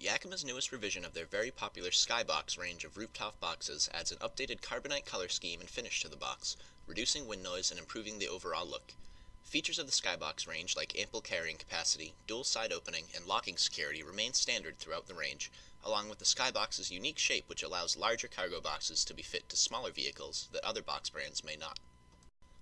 Yakima's newest revision of their very popular SkyBox range of rooftop boxes adds an updated Carbonite color scheme and finish to the box, reducing wind noise and improving the overall look. Features of the SkyBox range like ample carrying capacity, dual side opening, and locking security remain standard throughout the range, along with the SkyBox's unique shape which allows larger cargo boxes to be fit to smaller vehicles that other box brands may not.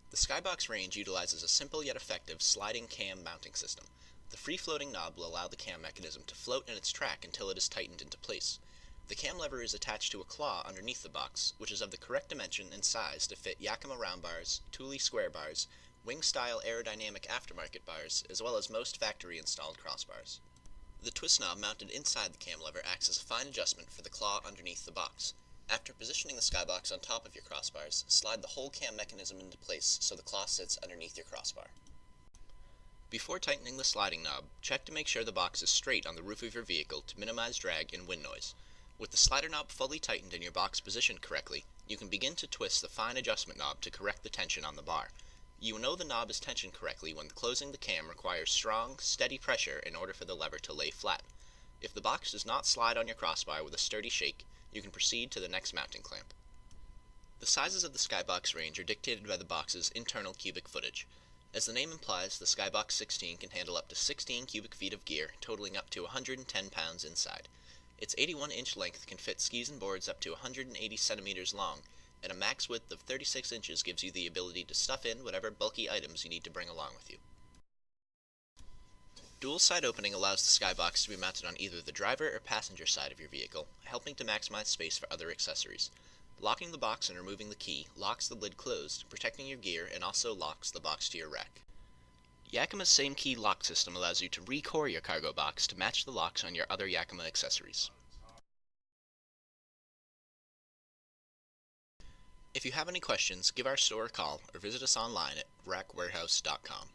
The SkyBox range utilizes a simple yet effective sliding cam mounting system. The free-floating knob will allow the cam mechanism to float in its track until it is tightened into place. The cam lever is attached to a claw underneath the box, which is of the correct dimension and size to fit Yakima round bars, Thule square bars, wing-style aerodynamic aftermarket bars, as well as most factory-installed crossbars. The twist knob mounted inside the cam lever acts as a fine adjustment for the claw underneath the box. After positioning the SkyBox on top of your crossbars, slide the whole cam mechanism into place so the claw sits underneath your crossbar. Before tightening the sliding knob, check to make sure the box is straight on the roof of your vehicle to minimize drag and wind noise. With the slider knob fully tightened and your box positioned correctly, you can begin to twist the fine adjustment knob to correct the tension on the bar. You will know the knob is tensioned correctly when closing the cam requires strong, steady pressure in order for the lever to lay flat. If the box does not slide on your crossbar with a sturdy shake, you can proceed to the next mounting clamp. The sizes of the SkyBox range are dictated by the box's internal cubic footage. As the name implies, the SkyBox 16 can handle up to 16 cubic feet of gear, totaling up to 110 pounds inside. Its 81-inch length can fit skis and boards up to 180 centimeters long, and a max width of 36 inches gives you the ability to stuff in whatever bulky items you need to bring along with you. Dual side opening allows the SkyBox to be mounted on either the driver or passenger side of your vehicle, helping to maximize space for other accessories. Locking the box and removing the key locks the lid closed, protecting your gear, and also locks the box to your rack. Yakima's same key lock system allows you to re-core your cargo box to match the locks on your other Yakima accessories. If you have any questions, give our store a call or visit us online at rackwarehouse.com.